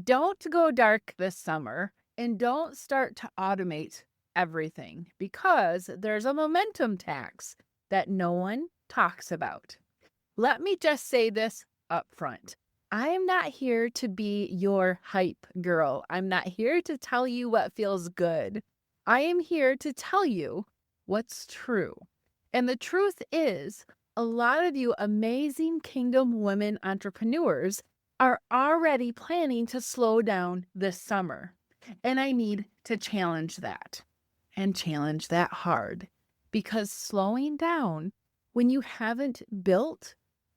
Don't go dark this summer and don't start to automate everything because there's a momentum tax that no one talks about. Let me just say this up front. I am not here to be your hype girl. I'm not here to tell you what feels good. I am here to tell you what's true. And the truth is, a lot of you amazing kingdom women entrepreneurs are already planning to slow down this summer. And I need to challenge that and challenge that hard because slowing down when you haven't built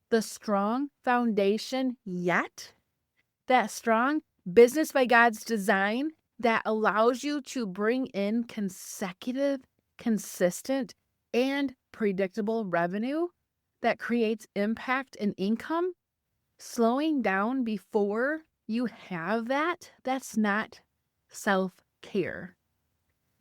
the strong foundation yet, that strong business by God's design that allows you to bring in consecutive, consistent, and predictable revenue that creates impact and income, slowing down before you have that, that's not self-care.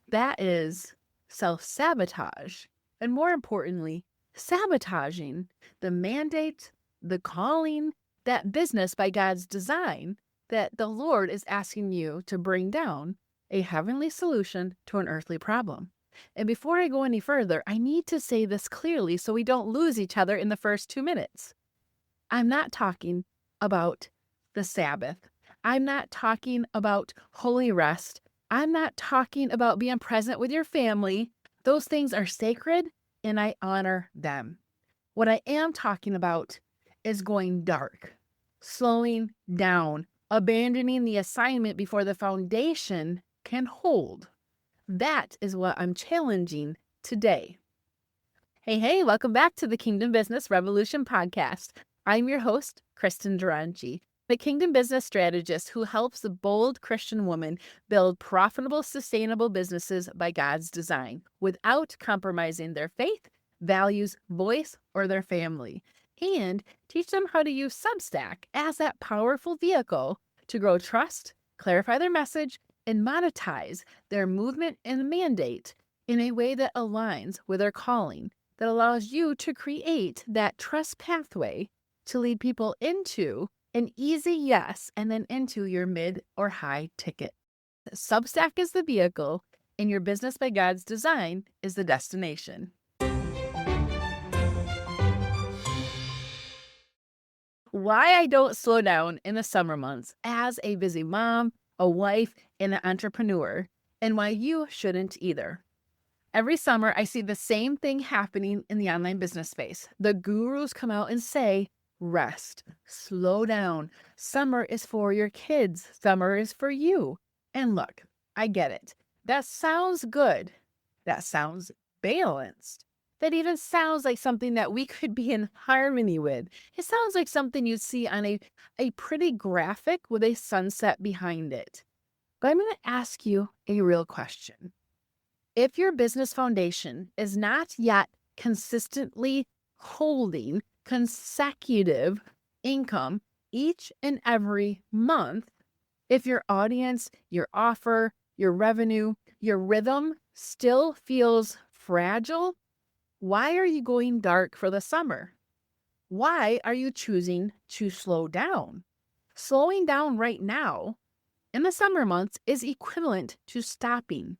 That is self-sabotage. And more importantly, sabotaging the mandate, the calling, that business by God's design that the Lord is asking you to bring down a heavenly solution to an earthly problem. And before I go any further, I need to say this clearly so we don't lose each other in the first 2 minutes. I'm not talking about the Sabbath. I'm not talking about holy rest. I'm not talking about being present with your family. Those things are sacred and I honor them. What I am talking about is going dark, slowing down, abandoning the assignment before the foundation can hold. That is what I'm challenging today. Hey, welcome back to the Kingdom Business Revolution podcast. I'm your host, Kristen Duranci, the Kingdom Business Strategist who helps the bold Christian woman build profitable, sustainable businesses by God's design without compromising their faith, values, voice, or their family, and teach them how to use Substack as that powerful vehicle to grow trust, clarify their message, and monetize their movement and mandate in a way that aligns with their calling, that allows you to create that trust pathway to lead people into an easy yes and then into your mid or high ticket. Substack is the vehicle and your business by God's design is the destination. Why I don't slow down in the summer months as a busy mom, a wife, and an entrepreneur, and why you shouldn't either. Every summer, I see the same thing happening in the online business space. The gurus come out and say, rest, slow down. Summer is for your kids. Summer is for you. And look, I get it. That sounds good. That sounds balanced. That even sounds like something that we could be in harmony with. It sounds like something you'd see on a pretty graphic with a sunset behind it. But I'm going to ask you a real question. If your business foundation is not yet consistently holding consecutive income each and every month, if your audience, your offer, your revenue, your rhythm still feels fragile, why are you going dark for the summer? Why are you choosing to slow down? Slowing down right now in the summer months is equivalent to stopping.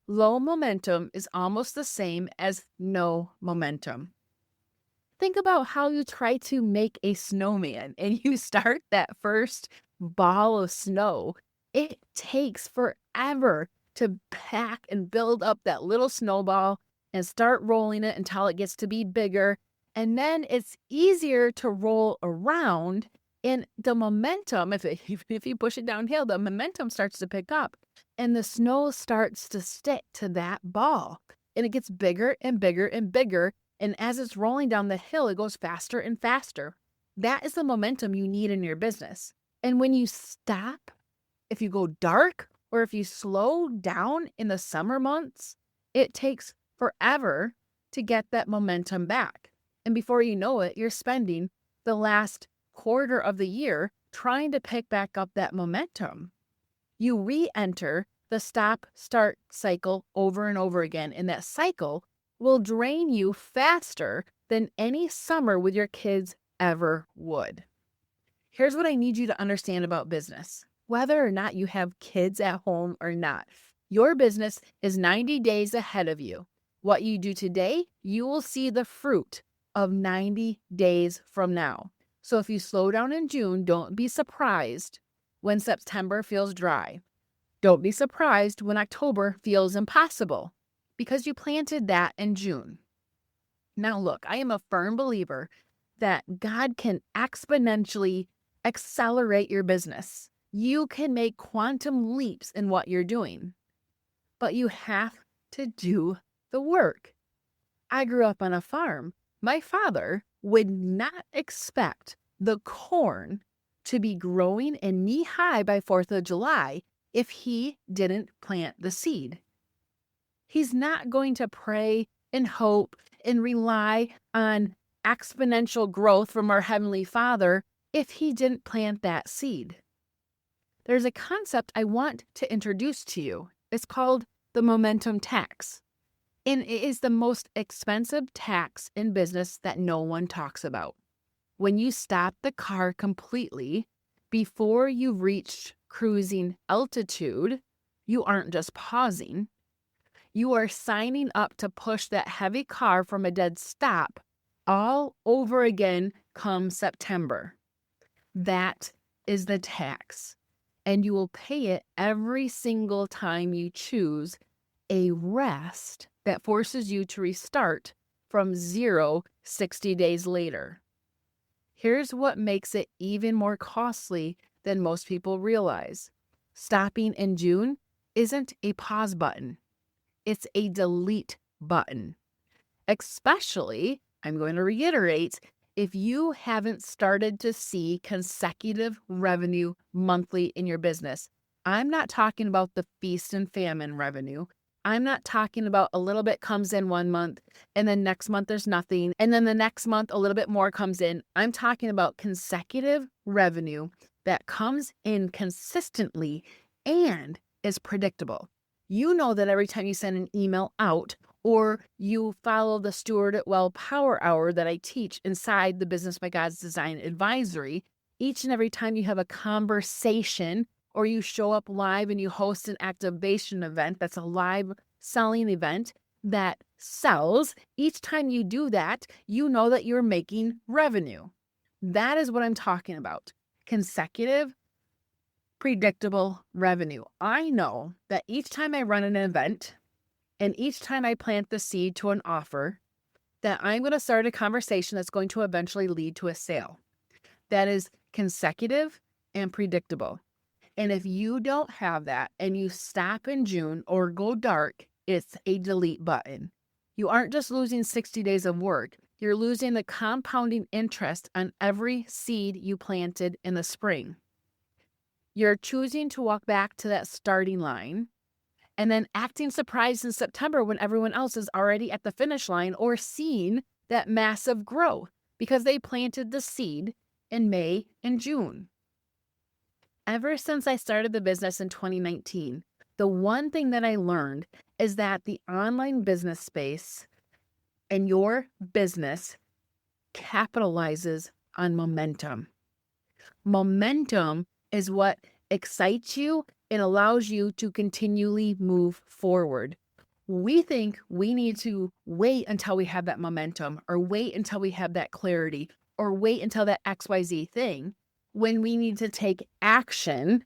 Low momentum is almost the same as no momentum. Think about how you try to make a snowman and you start that first ball of snow. It takes forever to pack and build up that little snowball and start rolling it until it gets to be bigger. And then it's easier to roll around. And the momentum, if you push it downhill, the momentum starts to pick up and the snow starts to stick to that ball and it gets bigger and bigger and bigger. And as it's rolling down the hill, it goes faster and faster. That is the momentum you need in your business. And when you stop, if you go dark or if you slow down in the summer months, it takes forever to get that momentum back. And before you know it, you're spending the last quarter of the year trying to pick back up that momentum. You re-enter the stop-start cycle over and over again, and that cycle will drain you faster than any summer with your kids ever would. Here's what I need you to understand about business. whether or not you have kids at home or not. Your business is 90 days ahead of you. What you do today, you will see the fruit of 90 days from now. So if you slow down in June, don't be surprised when September feels dry. Don't be surprised when October feels impossible because you planted that in June. Now, look, I am a firm believer that God can exponentially accelerate your business. You can make quantum leaps in what you're doing, but you have to do the work. I grew up on a farm. My father would not expect the corn to be growing and knee high by 4th of July if he didn't plant the seed. He's not going to pray and hope and rely on exponential growth from our Heavenly Father if he didn't plant that seed. There's a concept I want to introduce to you. It's called the momentum tax. And it is the most expensive tax in business that no one talks about. When you stop the car completely before you've reached cruising altitude, you aren't just pausing. You are signing up to push that heavy car from a dead stop all over again come September. That is the tax. And you will pay it every single time you choose a rest that forces you to restart from 0 60 days later. Here's what makes it even more costly than most people realize. Stopping in June isn't a pause button. It's a delete button. Especially, I'm going to reiterate, if you haven't started to see consecutive revenue monthly in your business. I'm not talking about the feast and famine revenue. I'm not talking about a little bit comes in one month and then next month there's nothing. And then the next month, a little bit more comes in. I'm talking about consecutive revenue that comes in consistently and is predictable. You know that every time you send an email out or you follow the Steward It Well Power Hour that I teach inside the Business by God's Design Advisory, each and every time you have a conversation or you show up live and you host an activation event that's a live selling event that sells, each time you do that, you know that you're making revenue. That is what I'm talking about. Consecutive, predictable revenue. I know that each time I run an event and each time I plant the seed to an offer, that I'm going to start a conversation that's going to eventually lead to a sale. That is consecutive and predictable. And if you don't have that and you stop in June or go dark, it's a delete button. You aren't just losing 60 days of work. You're losing the compounding interest on every seed you planted in the spring. You're choosing to walk back to that starting line and then acting surprised in September when everyone else is already at the finish line or seeing that massive growth because they planted the seed in May and June. Ever since I started the business in 2019, the one thing that I learned is that the online business space and your business capitalizes on momentum. Momentum is what excites you and allows you to continually move forward. We think we need to wait until we have that momentum or wait until we have that clarity or wait until that XYZ thing when we need to take action.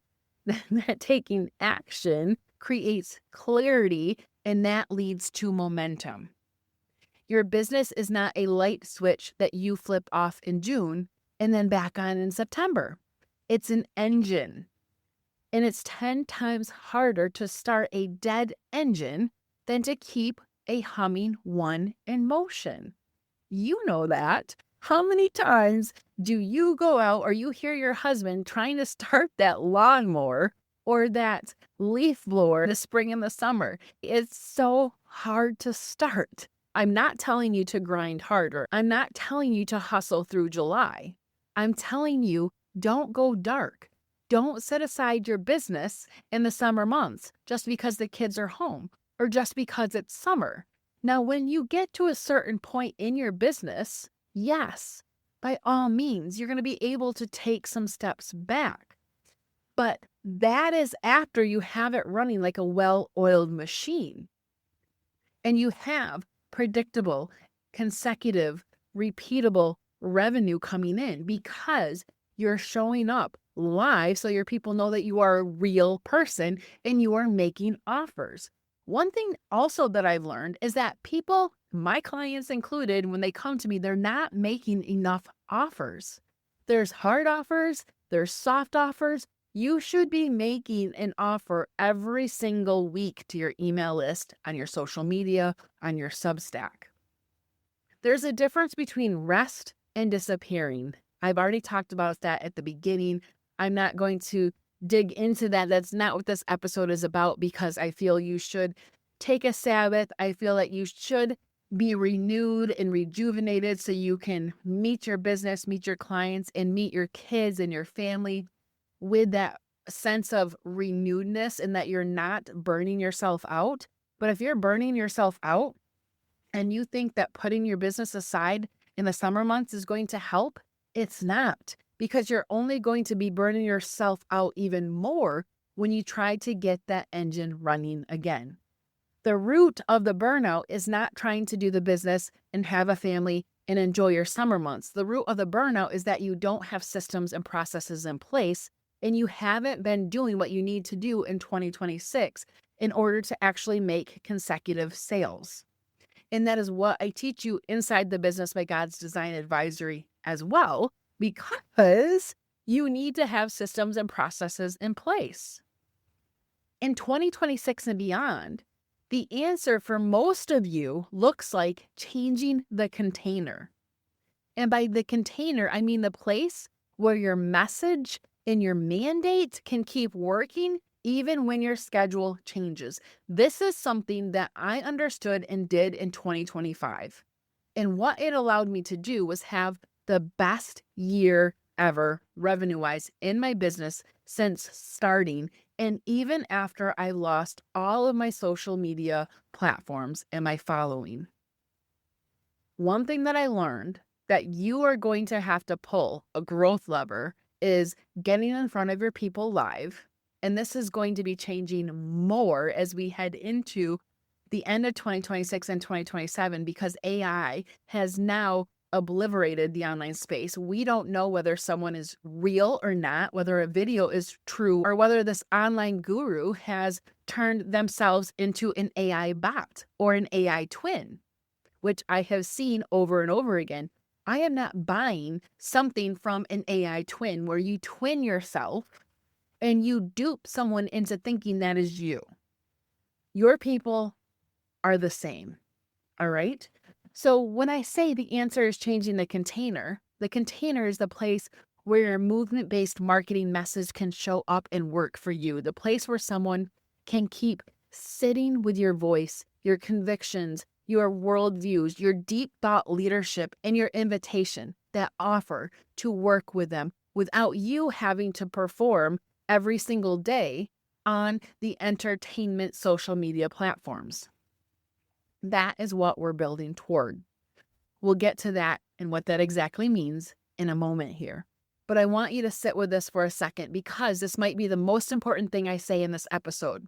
That taking action creates clarity and that leads to momentum. Your business is not a light switch that you flip off in June and then back on in September. It's an engine. And it's 10 times harder to start a dead engine than to keep a humming one in motion. You know that. How many times do you go out or you hear your husband trying to start that lawnmower or that leaf blower the spring and the summer? It's so hard to start. I'm not telling you to grind harder. I'm not telling you to hustle through July. I'm telling you, don't go dark. Don't set aside your business in the summer months just because the kids are home or just because it's summer. Now, when you get to a certain point in your business, yes, by all means, you're going to be able to take some steps back. But that is after you have it running like a well-oiled machine and you have predictable, consecutive, repeatable revenue coming in because you're showing up live so your people know that you are a real person and you are making offers. One thing also that I've learned is that people, my clients included, when they come to me, they're not making enough offers. There's hard offers, there's soft offers. You should be making an offer every single week to your email list, on your social media, on your Substack. There's a difference between rest and disappearing. I've already talked about that at the beginning. I'm not going to dig into that. That's not what this episode is about because I feel you should take a Sabbath. I feel that you should be renewed and rejuvenated so you can meet your business, meet your clients, and meet your kids and your family with that sense of renewedness and that you're not burning yourself out. But if you're burning yourself out and you think that putting your business aside in the summer months is going to help, it's not, because you're only going to be burning yourself out even more when you try to get that engine running again. The root of the burnout is not trying to do the business and have a family and enjoy your summer months. The root of the burnout is that you don't have systems and processes in place and you haven't been doing what you need to do in 2026 in order to actually make consecutive sales. And that is what I teach you inside the Business by God's Design Advisory as well, because you need to have systems and processes in place. In 2026 and beyond, the answer for most of you looks like changing the container. And by the container, I mean the place where your message and your mandate can keep working even when your schedule changes. This is something that I understood and did in 2025. And what it allowed me to do was have the best year ever revenue-wise in my business since starting. And even after I lost all of my social media platforms and my following. One thing that I learned that you are going to have to pull a growth lever is getting in front of your people live. And this is going to be changing more as we head into the end of 2026 and 2027 because AI has now obliterated the online space. We don't know whether someone is real or not, whether a video is true, or whether this online guru has turned themselves into an AI bot or an AI twin, which I have seen over and over again. I am not buying something from an AI twin where you twin yourself and you dupe someone into thinking that is you. Your people are the same, all right? So when I say the answer is changing the container is the place where your movement-based marketing message can show up and work for you, the place where someone can keep sitting with your voice, your convictions, your worldviews, your deep thought leadership, and your invitation, that offer to work with them without you having to perform every single day on the entertainment social media platforms. That is what we're building toward. We'll get to that and what that exactly means in a moment here. But I want you to sit with this for a second because this might be the most important thing I say in this episode.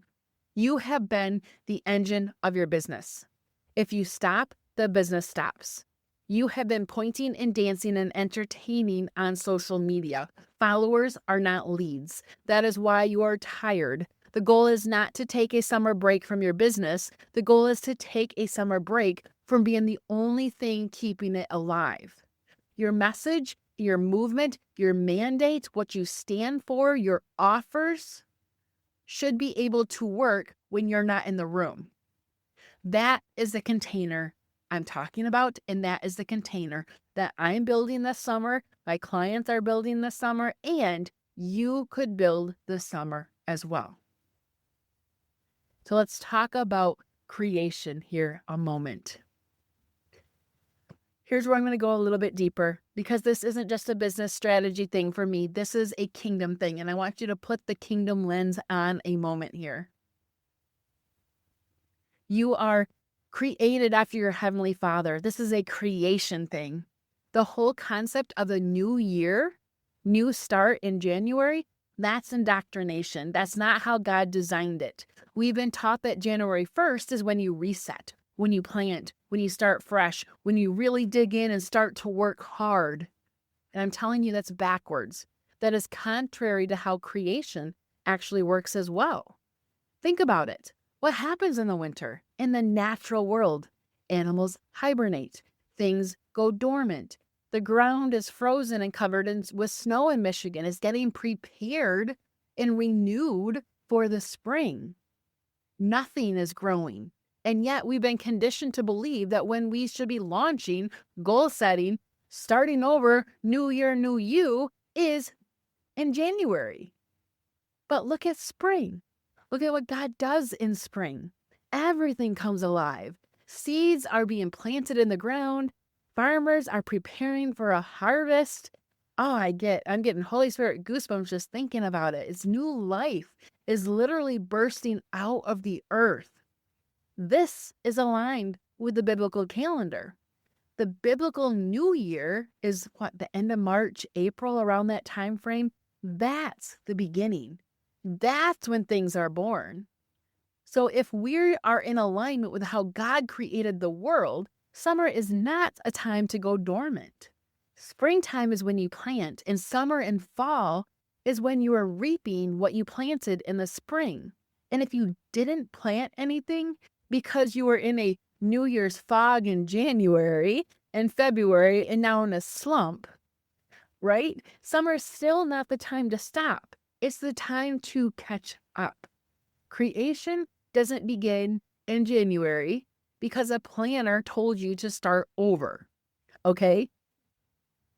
You have been the engine of your business. If you stop, the business stops. You have been pointing and dancing and entertaining on social media. Followers are not leads. That is why you are tired. The goal is not to take a summer break from your business. The goal is to take a summer break from being the only thing keeping it alive. Your message, your movement, your mandate, what you stand for, your offers should be able to work when you're not in the room. That is the container I'm talking about, and that is the container that I'm building this summer, my clients are building this summer, and you could build this summer as well. So let's talk about creation here a moment. Here's where I'm going to go a little bit deeper because this isn't just a business strategy thing for me. This is a kingdom thing, and I want you to put the kingdom lens on a moment here. You are created after your Heavenly Father. This is a creation thing. The whole concept of a new year, new start in January, That's indoctrination. That's not how God designed it. We've been taught that January 1st is when you reset, when you plant, when you start fresh, when you really dig in and start to work hard. And I'm telling you, that's backwards. That is contrary to how creation actually works as well. Think about it. What happens in the winter? In the natural world, animals hibernate. Things go dormant. The ground is frozen and covered with snow in Michigan. It's getting prepared and renewed for the spring. Nothing is growing. And yet we've been conditioned to believe that when we should be launching, goal setting, starting over, new year, new you, is in January. But look at spring. Look at what God does in spring. Everything comes alive. Seeds are being planted in the ground. Farmers are preparing for a harvest. Oh, I'm getting Holy Spirit goosebumps just thinking about it. It's new life is literally bursting out of the earth. This is aligned with the biblical calendar. The biblical new year is the end of March, April, around that time frame. That's the beginning. That's when things are born. So if we are in alignment with how God created the world, summer is not a time to go dormant. Springtime is when you plant, and summer and fall is when you are reaping what you planted in the spring. And if you didn't plant anything because you were in a New Year's fog in January and February and now in a slump, right? Summer is still not the time to stop. It's the time to catch up. Creation doesn't begin in January because a planner told you to start over, okay?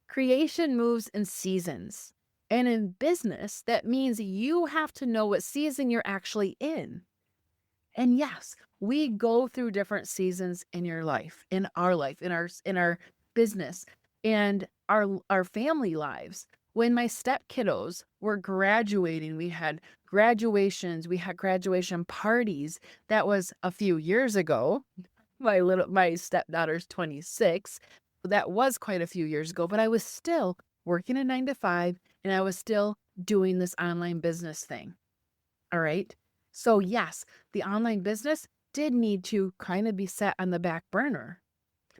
Creation moves in seasons. And in business, that means you have to know what season you're actually in. And yes, we go through different seasons in your life, in our business, and our family lives. When my step kiddos were graduating, we had graduations, we had graduation parties. That was a few years ago. My stepdaughter's 26. That was quite a few years ago, but I was still working a 9 to 5 and I was still doing this online business thing. All right. So yes, the online business did need to kind of be set on the back burner.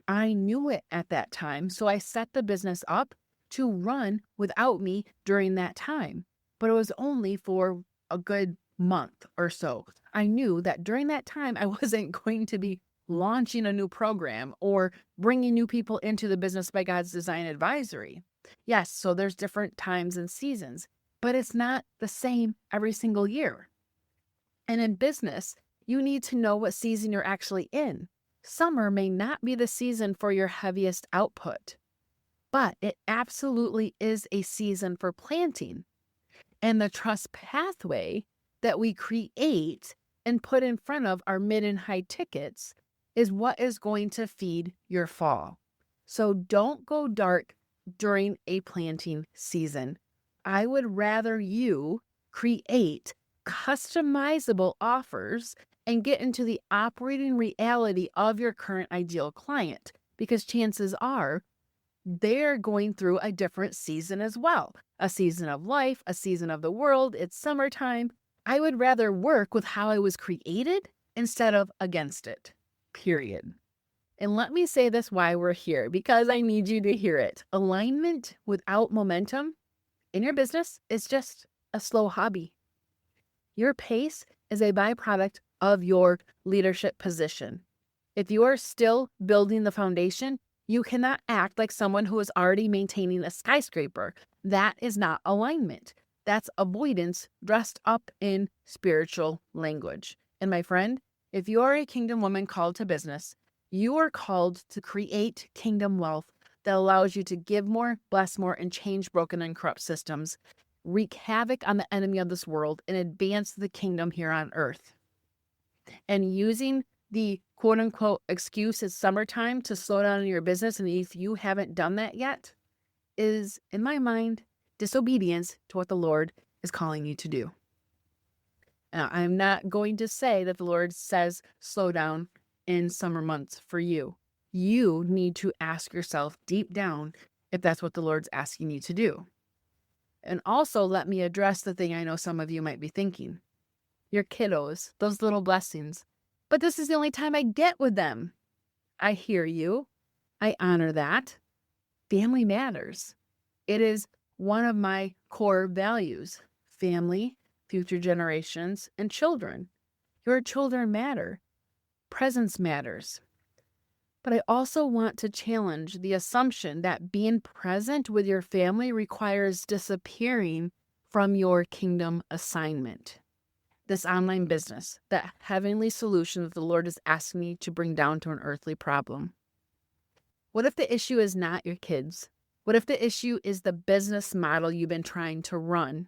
I knew it at that time, so I set the business up to run without me during that time. But it was only for a good month or so. I knew that during that time, I wasn't going to be launching a new program or bringing new people into the Business by God's Design Advisory. Yes, so there's different times and seasons, but it's not the same every single year. And in business, you need to know what season you're actually in. Summer may not be the season for your heaviest output, but it absolutely is a season for planting. And the trust pathway that we create and put in front of our mid and high tickets is what is going to feed your fall. So don't go dark during a planting season. I would rather you create customizable offers and get into the operating reality of your current ideal client, because chances are they're going through a different season as well. A season of life, a season of the world. It's summertime. I would rather work with how I was created instead of against it, period. And let me say this why we're here, because I need you to hear it. Alignment without momentum in your business is just a slow hobby. Your pace is a byproduct of your leadership position. If you are still building the foundation, you cannot act like someone who is already maintaining a skyscraper. That is not alignment. That's avoidance dressed up in spiritual language. And my friend, if you are a kingdom woman called to business, you are called to create kingdom wealth that allows you to give more, bless more, and change broken and corrupt systems, wreak havoc on the enemy of this world, and advance the kingdom here on earth. And using the quote unquote excuse it's summertime to slow down in your business, and if you haven't done that yet, is, in my mind, disobedience to what the Lord is calling you to do. Now, I'm not going to say that the Lord says slow down in summer months for you. You need to ask yourself deep down if that's what the Lord's asking you to do. And also let me address the thing I know some of you might be thinking. Your kiddos, those little blessings. But this is the only time I get with them. I hear you. I honor that. Family matters. It is one of my core values. Family, future generations, and children. Your children matter. Presence matters. But I also want to challenge the assumption that being present with your family requires disappearing from your kingdom assignment. This online business, that heavenly solution that the Lord is asking me to bring down to an earthly problem. What if the issue is not your kids? What if the issue is the business model you've been trying to run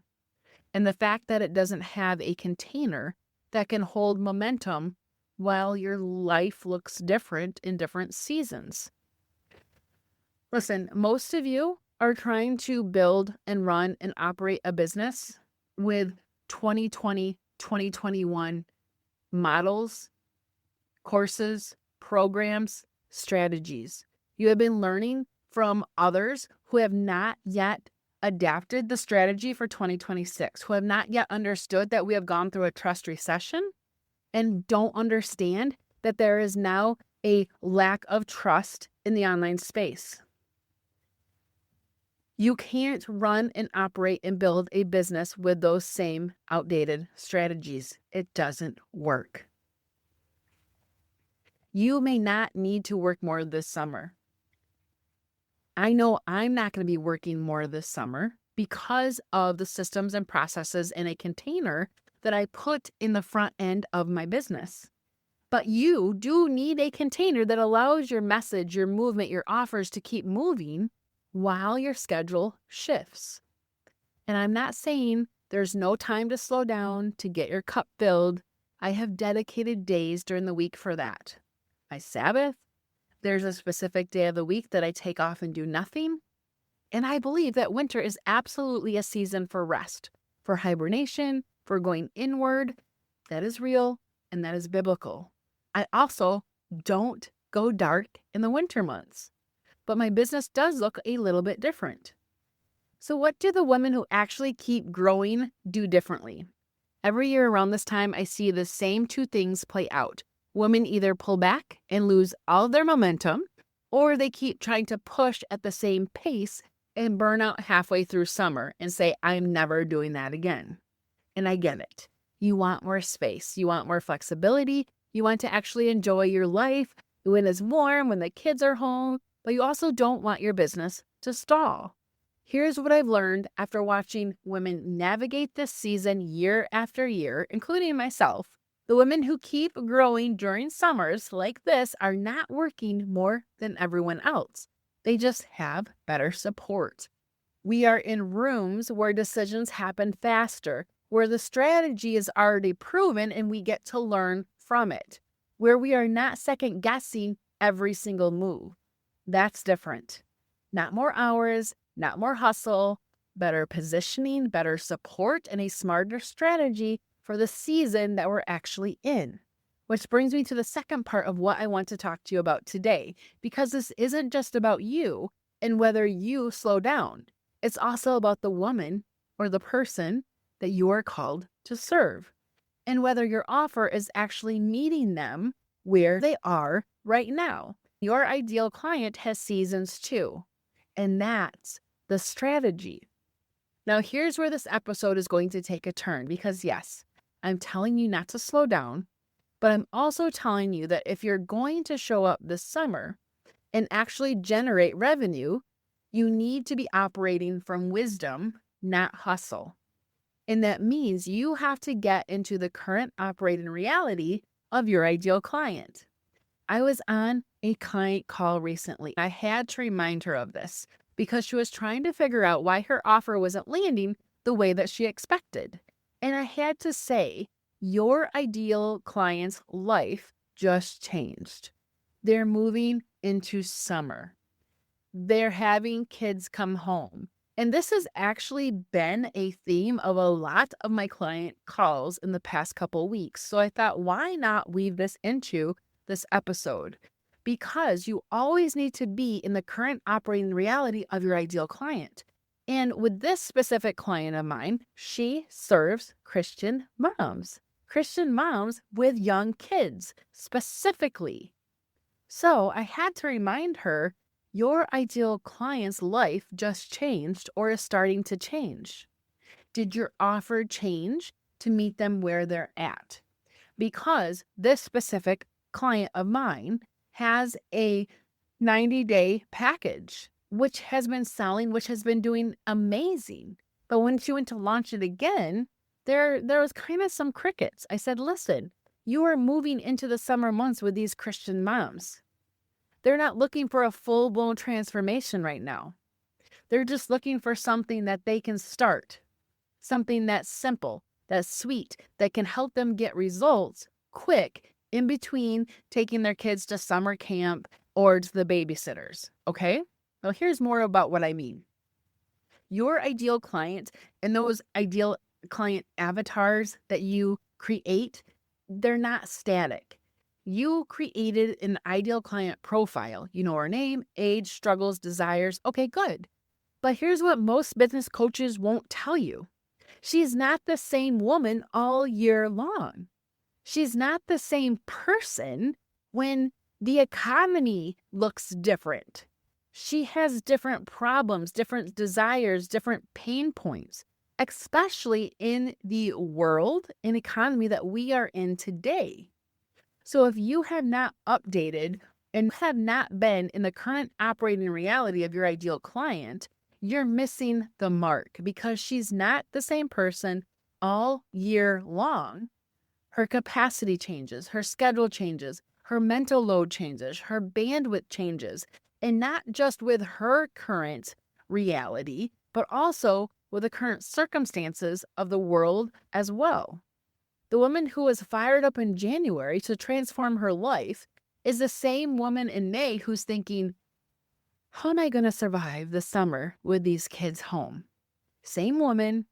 and the fact that it doesn't have a container that can hold momentum while your life looks different in different seasons? Listen, most of you are trying to build and run and operate a business with 2020, 2021 models, courses, programs, strategies. You have been learning from others who have not yet adapted the strategy for 2026, who have not yet understood that we have gone through a trust recession and don't understand that there is now a lack of trust in the online space. You can't run and operate and build a business with those same outdated strategies. It doesn't work. You may not need to work more this summer. I know I'm not going to be working more this summer because of the systems and processes in a container that I put in the front end of my business. But you do need a container that allows your message, your movement, your offers to keep moving while your schedule shifts. And I'm not saying there's no time to slow down, to get your cup filled. I have dedicated days during the week for that. My Sabbath, there's a specific day of the week that I take off and do nothing. And I believe that winter is absolutely a season for rest, for hibernation, for going inward. That is real and that is biblical. I also don't go dark in the winter months, but my business does look a little bit different. So what do the women who actually keep growing do differently? Every year around this time, I see the same two things play out. Women either pull back and lose all of their momentum, or they keep trying to push at the same pace and burn out halfway through summer and say, I'm never doing that again. And I get it. You want more space. You want more flexibility. You want to actually enjoy your life when it's warm, when the kids are home, but you also don't want your business to stall. Here's what I've learned after watching women navigate this season year after year, including myself. The women who keep growing during summers like this are not working more than everyone else. They just have better support. We are in rooms where decisions happen faster, where the strategy is already proven and we get to learn from it, where we are not second guessing every single move. That's different. Not more hours, not more hustle, better positioning, better support, and a smarter strategy for the season that we're actually in. Which brings me to the second part of what I want to talk to you about today, because this isn't just about you and whether you slow down. It's also about the woman or the person that you are called to serve, and whether your offer is actually meeting them where they are right now. Your ideal client has seasons too, and that's the strategy. Now, here's where this episode is going to take a turn, because yes, I'm telling you not to slow down, but I'm also telling you that if you're going to show up this summer and actually generate revenue, you need to be operating from wisdom, not hustle. And that means you have to get into the current operating reality of your ideal client. I was on a client call recently. I had to remind her of this because she was trying to figure out why her offer wasn't landing the way that she expected. And I had to say, your ideal client's life just changed. They're moving into summer. They're having kids come home. And this has actually been a theme of a lot of my client calls in the past couple weeks. So I thought, why not weave this into this episode? Because you always need to be in the current operating reality of your ideal client. And with this specific client of mine, she serves Christian moms with young kids specifically. So I had to remind her, your ideal client's life just changed or is starting to change. Did your offer change to meet them where they're at? Because this specific client of mine has a 90-day package, which has been selling, which has been doing amazing. But when she went to launch it again, there was kind of some crickets. I said, listen, you are moving into the summer months with these Christian moms. They're not looking for a full-blown transformation right now. They're just looking for something that they can start, something that's simple, that's sweet, that can help them get results quick in between taking their kids to summer camp or to the babysitters, okay? Well, here's more about what I mean. Your ideal client and those ideal client avatars that you create, they're not static. You created an ideal client profile. You know her name, age, struggles, desires. Okay, good. But here's what most business coaches won't tell you. She's not the same woman all year long. She's not the same person when the economy looks different. She has different problems, different desires, different pain points, especially in the world and economy that we are in today. So if you have not updated and have not been in the current operating reality of your ideal client, you're missing the mark because she's not the same person all year long. Her capacity changes, her schedule changes, her mental load changes, her bandwidth changes, and not just with her current reality, but also with the current circumstances of the world as well. The woman who was fired up in January to transform her life is the same woman in May who's thinking, how am I going to survive the summer with these kids home? Same woman,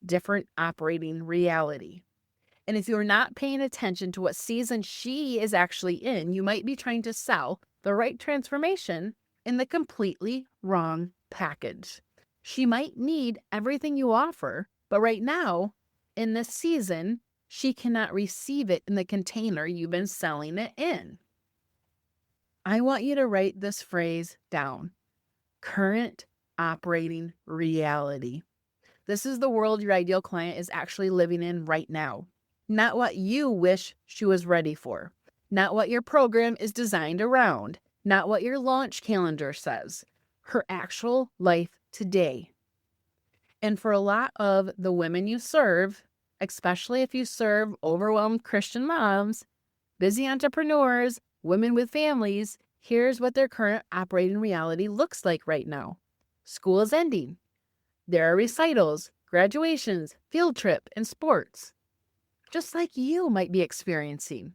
different operating reality. And if you're not paying attention to what season she is actually in, you might be trying to sell the right transformation in the completely wrong package. She might need everything you offer, but right now, in this season, she cannot receive it in the container you've been selling it in. I want you to write this phrase down. Current operating reality. This is the world your ideal client is actually living in right now. Not what you wish she was ready for. Not what your program is designed around. Not what your launch calendar says. Her actual life today. And for a lot of the women you serve, especially if you serve overwhelmed Christian moms, busy entrepreneurs, women with families, here's what their current operating reality looks like right now. School is ending. There are recitals, graduations, field trip, and sports, just like you might be experiencing.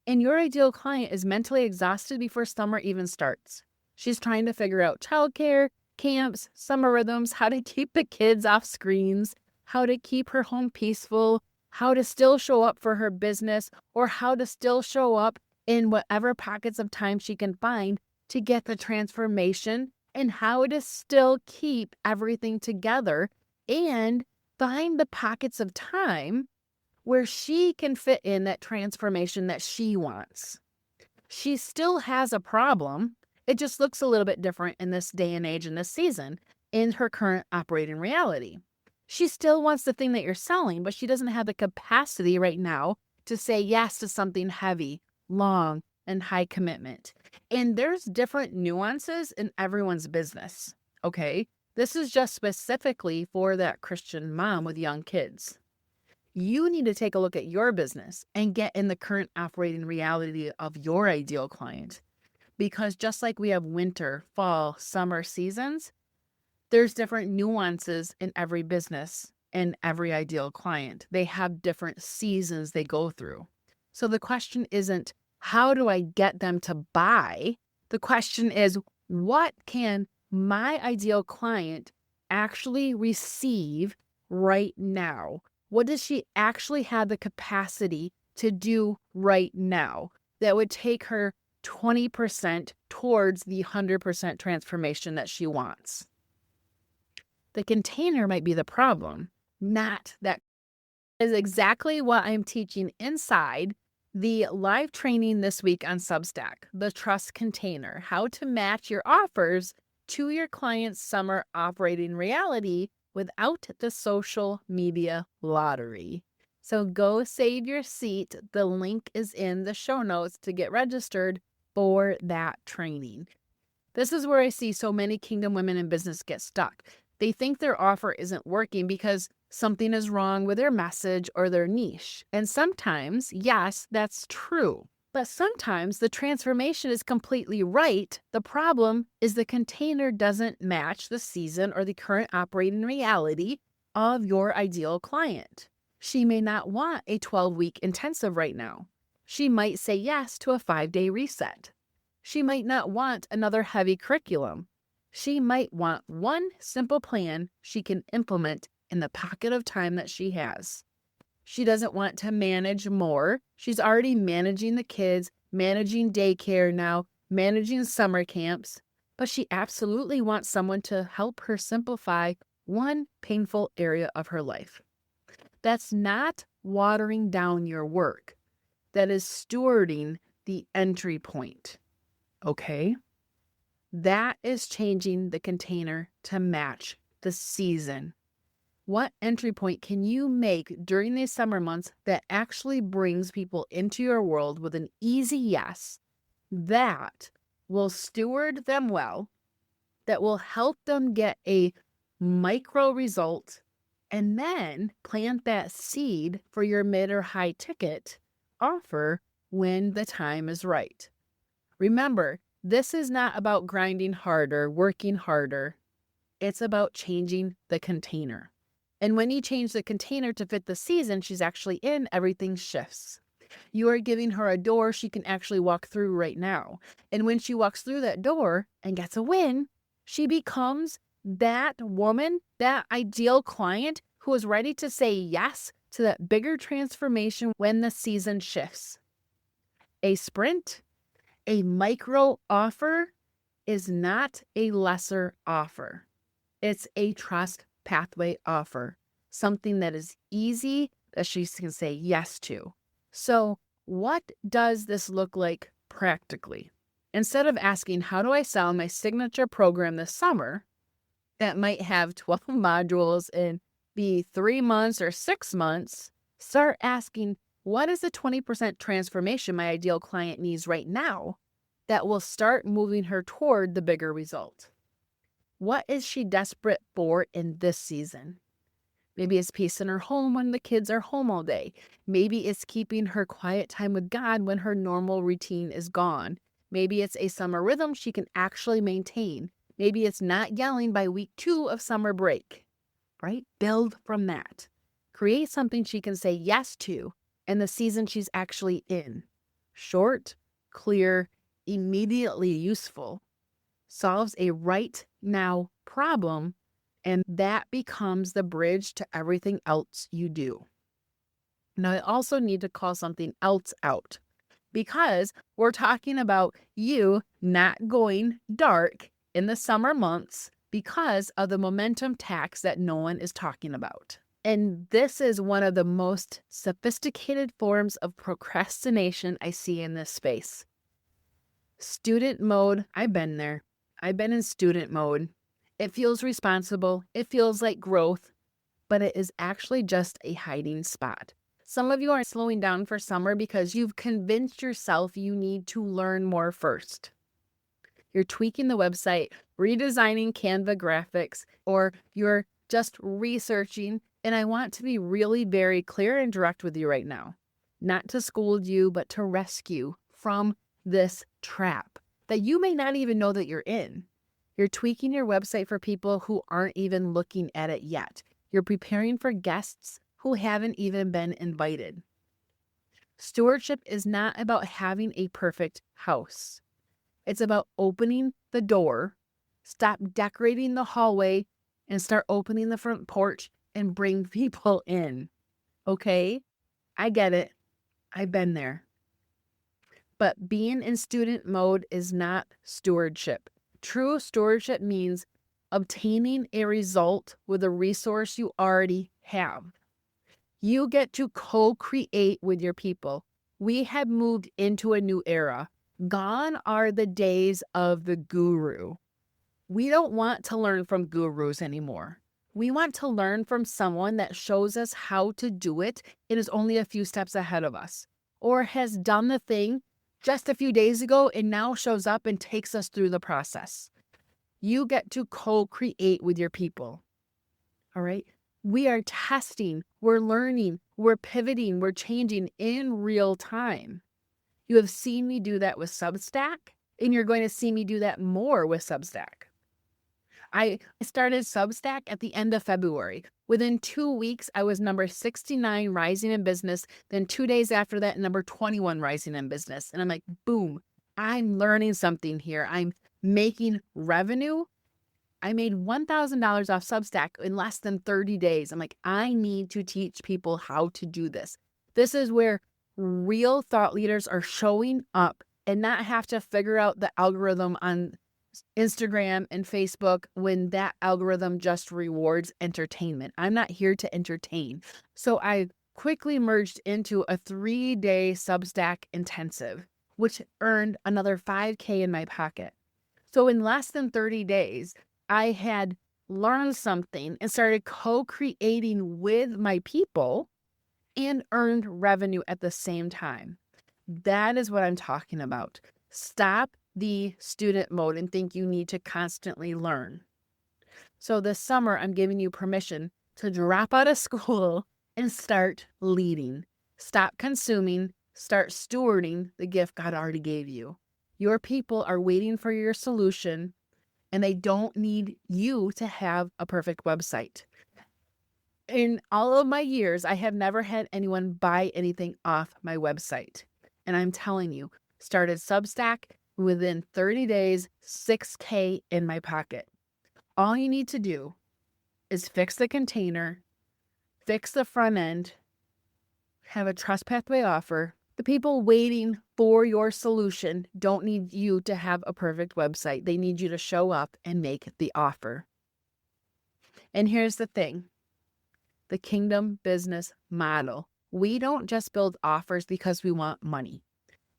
And your ideal client is mentally exhausted before summer even starts. She's trying to figure out childcare, camps, summer rhythms, how to keep the kids off screens, how to keep her home peaceful, how to still show up for her business, or how to still show up in whatever pockets of time she can find to get the transformation, and how to still keep everything together and find the pockets of time where she can fit in that transformation that she wants. She still has a problem. It just looks a little bit different in this day and age, in this season, in her current operating reality. She still wants the thing that you're selling, but she doesn't have the capacity right now to say yes to something heavy, long, and high commitment. And there's different nuances in everyone's business, okay? This is just specifically for that Christian mom with young kids. You need to take a look at your business and get in the current operating reality of your ideal client. Because just like we have winter, fall, summer seasons, there's different nuances in every business and every ideal client. They have different seasons they go through. So the question isn't, how do I get them to buy? The question is, what can my ideal client actually receive right now? What does she actually have the capacity to do right now that would take her 20% towards the 100% transformation that she wants? The container might be the problem, not that is exactly what I'm teaching inside the live training this week on Substack, the trust container, how to match your offers to your client's summer operating reality without the social media lottery. So go save your seat. The link is in the show notes to get registered for that training. This is where I see so many kingdom women in business get stuck. They think their offer isn't working because something is wrong with their message or their niche. And sometimes, yes, that's true. But sometimes the transformation is completely right. The problem is the container doesn't match the season or the current operating reality of your ideal client. She may not want a 12-week intensive right now. She might say yes to a 5-day reset. She might not want another heavy curriculum. She might want one simple plan she can implement in the pocket of time that she has. She doesn't want to manage more. She's already managing the kids, managing daycare now, managing summer camps, but she absolutely wants someone to help her simplify one painful area of her life. That's not watering down your work. That is stewarding the entry point. Okay? That is changing the container to match the season. What entry point can you make during these summer months that actually brings people into your world with an easy yes that will steward them well, that will help them get a micro result, and then plant that seed for your mid or high ticket offer when the time is right? Remember, this is not about grinding harder, working harder. It's about changing the container. And when you change the container to fit the season she's actually in, everything shifts. You are giving her a door she can actually walk through right now. And when she walks through that door and gets a win, she becomes that woman, that ideal client who is ready to say yes to that bigger transformation when the season shifts. A sprint, a micro offer is not a lesser offer. It's a trust pathway offer, something that is easy that she can say yes to. So what does this look like practically? Instead of asking, how do I sell my signature program this summer that might have 12 modules and be 3 months or 6 months, start asking, what is the 20% transformation my ideal client needs right now that will start moving her toward the bigger result? What is she desperate for in this season? Maybe it's peace in her home when the kids are home all day. Maybe it's keeping her quiet time with God when her normal routine is gone. Maybe it's a summer rhythm she can actually maintain. Maybe it's not yelling by week 2 of summer break, right? Build from that. Create something she can say yes to in the season she's actually in. Short, clear, immediately useful. Solves a right now problem, and that becomes the bridge to everything else you do. Now, I also need to call something else out because we're talking about you not going dark in the summer months because of the momentum tax that no one is talking about. And this is one of the most sophisticated forms of procrastination I see in this space. Student mode, I've been there. I've been in student mode. It feels responsible. It feels like growth, but it is actually just a hiding spot. Some of you are slowing down for summer because you've convinced yourself you need to learn more first. You're tweaking the website, redesigning Canva graphics, or you're just researching. And I want to be really very clear and direct with you right now. Not to scold you, but to rescue from this trap that you may not even know that you're in. You're tweaking your website for people who aren't even looking at it yet. You're preparing for guests who haven't even been invited. Stewardship is not about having a perfect house. It's about opening the door, stop decorating the hallway, and start opening the front porch and bring people in. Okay? I get it. I've been there. But being in student mode is not stewardship. True stewardship means obtaining a result with a resource you already have. You get to co-create with your people. We have moved into a new era. Gone are the days of the guru. We don't want to learn from gurus anymore. We want to learn from someone that shows us how to do it and is only a few steps ahead of us, or has done the thing just a few days ago and now shows up and takes us through the process. You get to co-create with your people. All right? We are testing, we're learning, we're pivoting, we're changing in real time. You have seen me do that with Substack, and you're going to see me do that more with Substack. I started Substack at the end of February. Within 2 weeks, I was number 69 rising in business. Then 2 days after that, number 21 rising in business. And I'm like, boom, I'm learning something here. I'm making revenue. I made $1,000 off Substack in less than 30 days. I'm like, I need to teach people how to do this. This is where real thought leaders are showing up and not have to figure out the algorithm on Instagram and Facebook when that algorithm just rewards entertainment. I'm not here to entertain. So I quickly merged into a 3-day Substack intensive, which earned another $5,000 in my pocket. So in less than 30 days, I had learned something and started co-creating with my people and earned revenue at the same time. That is what I'm talking about. Stop the student mode and think you need to constantly learn. So this summer, I'm giving you permission to drop out of school and start leading. Stop consuming, start stewarding the gift God already gave you. Your people are waiting for your solution, and they don't need you to have a perfect website. In all of my years, I have never had anyone buy anything off my website. And I'm telling you, started Substack, within 30 days, $6,000 in my pocket. All you need to do is fix the container, fix the front end, have a trust pathway offer. The people waiting for your solution don't need you to have a perfect website. They need you to show up and make the offer. And here's the thing, the kingdom business model. We don't just build offers because we want money.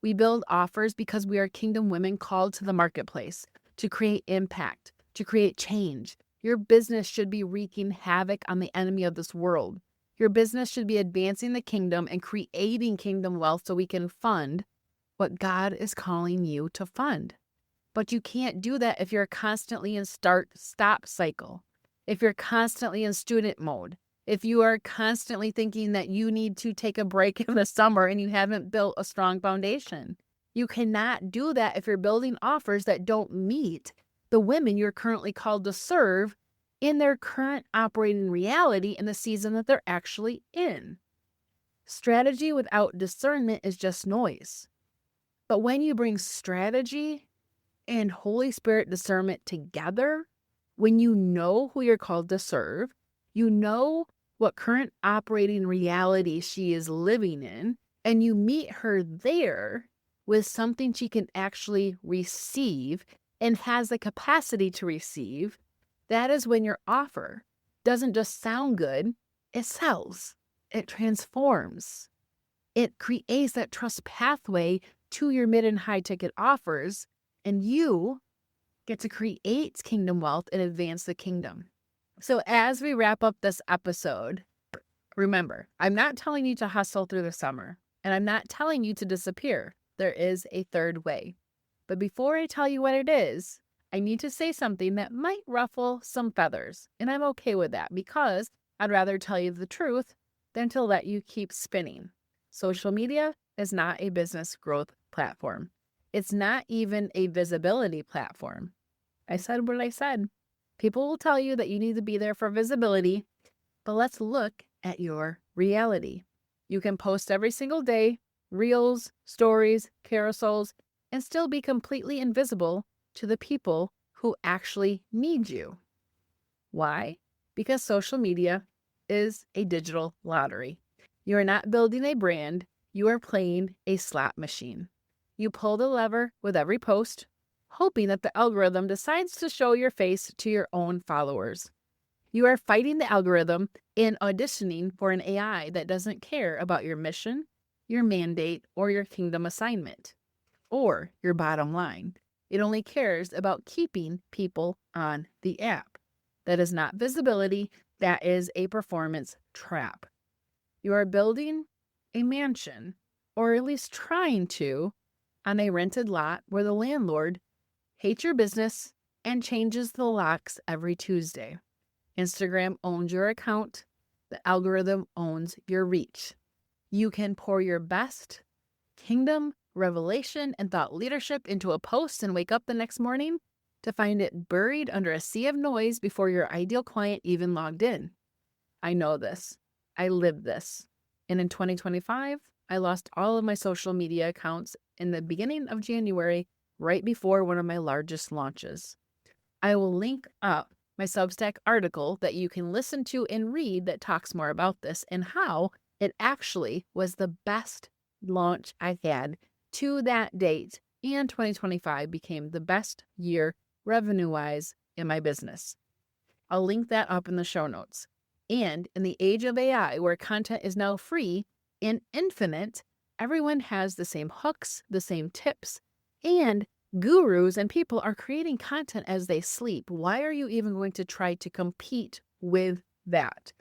We build offers because we are kingdom women called to the marketplace to create impact, to create change. Your business should be wreaking havoc on the enemy of this world. Your business should be advancing the kingdom and creating kingdom wealth so we can fund what God is calling you to fund. But you can't do that if you're constantly in start-stop cycle, if you're constantly in student mode, if you are constantly thinking that you need to take a break in the summer and you haven't built a strong foundation. You cannot do that if you're building offers that don't meet the women you're currently called to serve in their current operating reality in the season that they're actually in. Strategy without discernment is just noise. But when you bring strategy and Holy Spirit discernment together, when you know who you're called to serve, you know what current operating reality she is living in, and you meet her there with something she can actually receive and has the capacity to receive, that is when your offer doesn't just sound good, it sells, it transforms. It creates that trust pathway to your mid and high ticket offers, and you get to create kingdom wealth and advance the kingdom. So as we wrap up this episode, remember, I'm not telling you to hustle through the summer, and I'm not telling you to disappear. There is a third way. But before I tell you what it is, I need to say something that might ruffle some feathers, and I'm okay with that because I'd rather tell you the truth than to let you keep spinning. Social media is not a business growth platform. It's not even a visibility platform. I said what I said. People will tell you that you need to be there for visibility, but let's look at your reality. You can post every single day, reels, stories, carousels, and still be completely invisible to the people who actually need you. Why? Because social media is a digital lottery. You are not building a brand, you are playing a slot machine. You pull the lever with every post, hoping that the algorithm decides to show your face to your own followers. You are fighting the algorithm and auditioning for an AI that doesn't care about your mission, your mandate, or your kingdom assignment, or your bottom line. It only cares about keeping people on the app. That is not visibility, that is a performance trap. You are building a mansion, or at least trying to, on a rented lot where the landlord hates your business and changes the locks every Tuesday. Instagram owns your account. The algorithm owns your reach. You can pour your best kingdom, revelation, and thought leadership into a post and wake up the next morning to find it buried under a sea of noise before your ideal client even logged in. I know this. I live this. And in 2025, I lost all of my social media accounts in the beginning of January, right before one of my largest launches. I will link up my Substack article that you can listen to and read that talks more about this and how it actually was the best launch I had to that date, and 2025 became the best year revenue-wise in my business. I'll link that up in the show notes. And in the age of AI, where content is now free and infinite, everyone has the same hooks, the same tips, and gurus and people are creating content as they sleep. Why are you even going to try to compete with that?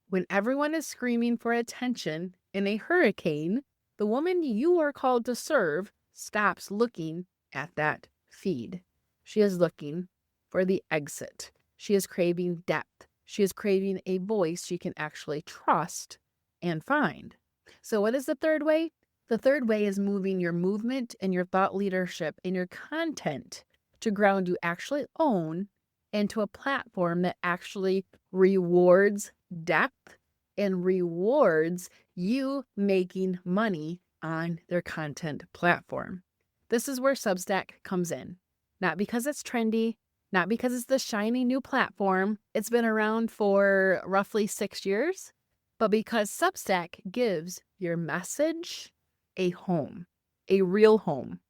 When everyone is screaming for attention in a hurricane, the woman you are called to serve stops looking at that feed. She is looking for the exit. She is craving depth. She is craving a voice she can actually trust and find. So what is the third way? The third way is moving your movement and your thought leadership and your content to ground you actually own and to a platform that actually rewards depth and rewards you making money on their content platform. This is where Substack comes in. Not because it's trendy, not because it's the shiny new platform. It's been around for roughly 6 years, but because Substack gives your message a home, a real home.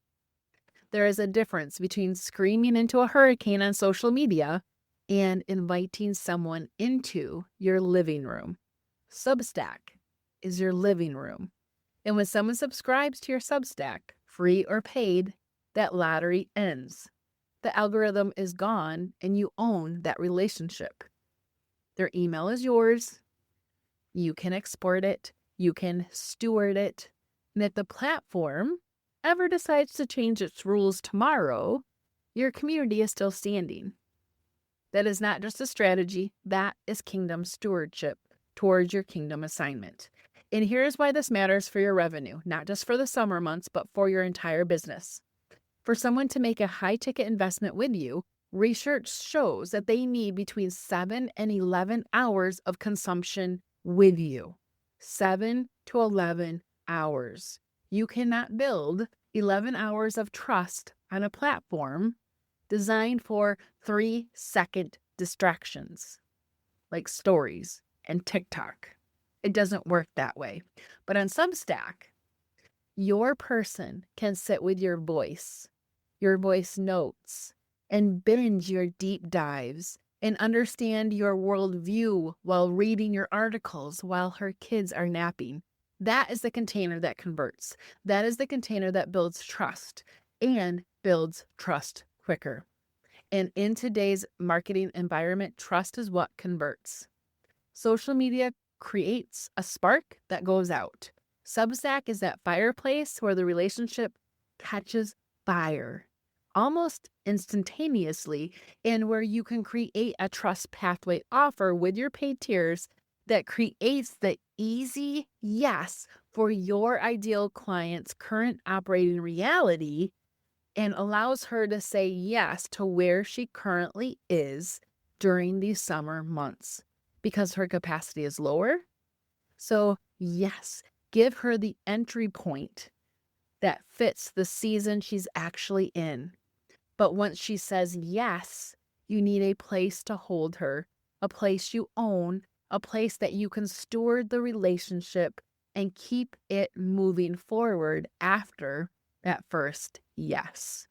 There is a difference between screaming into a hurricane on social media and inviting someone into your living room. Substack is your living room. And when someone subscribes to your Substack, free or paid, that lottery ends. The algorithm is gone and you own that relationship. Their email is yours. You can export it. You can steward it. And if the platform ever decides to change its rules tomorrow, your community is still standing. That is not just a strategy. That is kingdom stewardship towards your kingdom assignment. And here's why this matters for your revenue, not just for the summer months, but for your entire business. For someone to make a high-ticket investment with you, research shows that they need between 7 and 11 hours of consumption with you. 7 to 11 hours. You cannot build 11 hours of trust on a platform designed for 3-second distractions, like stories and TikTok. It doesn't work that way. But on Substack, your person can sit with your voice notes, and binge your deep dives and understand your worldview while reading your articles while her kids are napping. That is the container that converts. That is the container that builds trust and builds trust quicker. And in today's marketing environment, trust is what converts. Social media creates a spark that goes out. Substack is that fireplace where the relationship catches fire almost instantaneously, and where you can create a trust pathway offer with your paid tiers that creates the easy yes for your ideal client's current operating reality and allows her to say yes to where she currently is during these summer months because her capacity is lower. So yes, give her the entry point that fits the season she's actually in. But once she says yes, you need a place to hold her, a place you own, a place that you can steward the relationship and keep it moving forward after that first yes.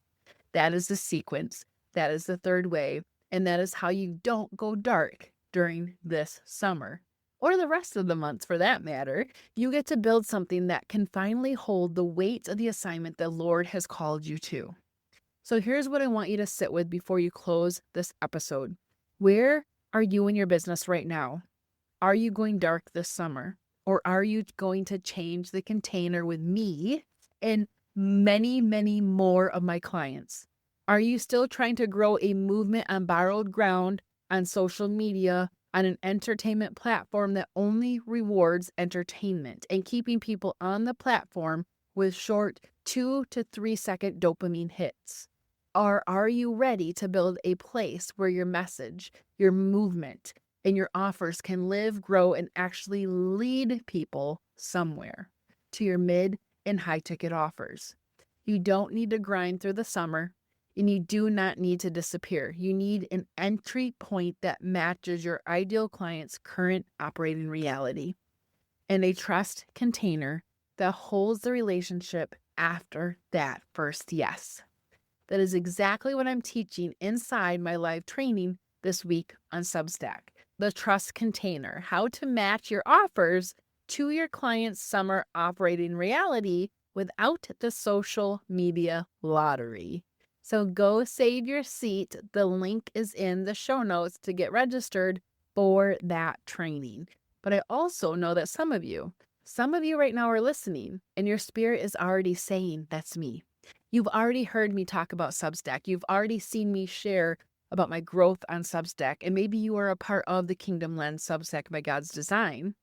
That is the sequence. That is the third way. And that is how you don't go dark during this summer, or the rest of the months for that matter. You get to build something that can finally hold the weight of the assignment the Lord has called you to. So here's what I want you to sit with before you close this episode. Where are you in your business right now? Are you going dark this summer? Or are you going to change the container with me and many, many more of my clients? Are you still trying to grow a movement on borrowed ground, on social media, on an entertainment platform that only rewards entertainment and keeping people on the platform with short 2 to 3 second dopamine hits? Or are you ready to build a place where your message, your movement, and your offers can live, grow, and actually lead people somewhere to your mid and high ticket offers? You don't need to grind through the summer, and you do not need to disappear. You need an entry point that matches your ideal client's current operating reality and a trust container that holds the relationship after that first yes. That is exactly what I'm teaching inside my live training this week on Substack. The trust container, how to match your offers to your client's summer operating reality without the social media lottery. So go save your seat. The link is in the show notes to get registered for that training. But I also know that some of you right now are listening and your spirit is already saying, that's me. You've already heard me talk about Substack. You've already seen me share about my growth on Substack. And maybe you are a part of the Kingdom Lens Substack by God's design.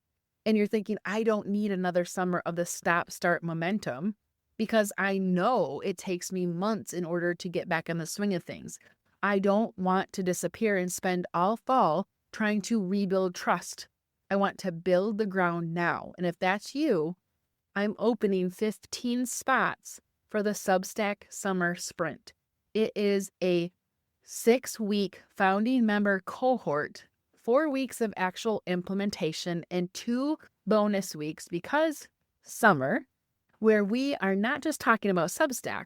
And you're thinking, I don't need another summer of the stop-start momentum because I know it takes me months in order to get back in the swing of things. I don't want to disappear and spend all fall trying to rebuild trust. I want to build the ground now. And if that's you, I'm opening 15 spots for the Substack Summer Sprint. It is a 6-week founding member cohort, 4 weeks of actual implementation, and 2 bonus weeks because summer, where we are not just talking about Substack,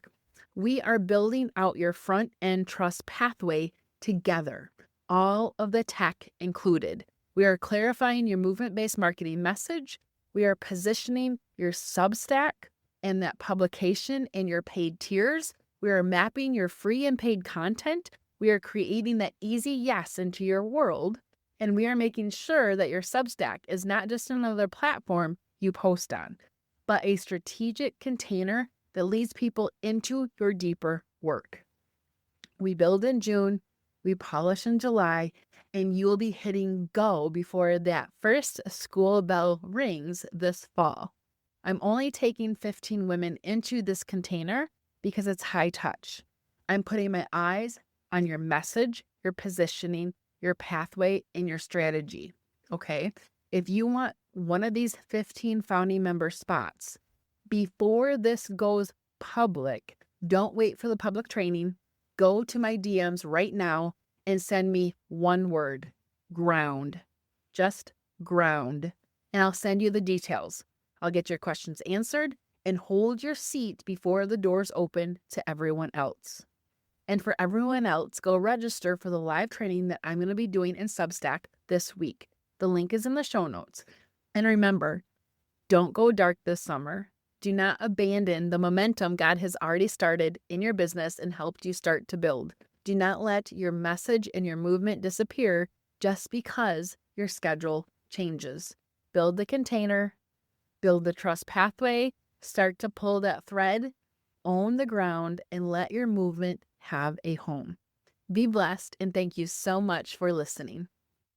we are building out your front end trust pathway together, all of the tech included. We are clarifying your movement-based marketing message. We are positioning your Substack and that publication in your paid tiers. We are mapping your free and paid content. We are creating that easy yes into your world. And we are making sure that your Substack is not just another platform you post on, but a strategic container that leads people into your deeper work. We build in June, we polish in July, and you will be hitting go before that first school bell rings this fall. I'm only taking 15 women into this container because it's high touch. I'm putting my eyes on your message, your positioning, your pathway, and your strategy. Okay? If you want one of these 15 founding member spots, before this goes public, don't wait for the public training. Go to my DMs right now and send me one word, ground. Just ground. And I'll send you the details. I'll get your questions answered and hold your seat before the doors open to everyone else. And for everyone else, go register for the live training that I'm going to be doing in Substack this week. The link is in the show notes. And remember, don't go dark this summer. Do not abandon the momentum God has already started in your business and helped you start to build. Do not let your message and your movement disappear just because your schedule changes. Build the container, build the trust pathway, start to pull that thread, own the ground, and let your movement have a home. Be blessed, and thank you so much for listening.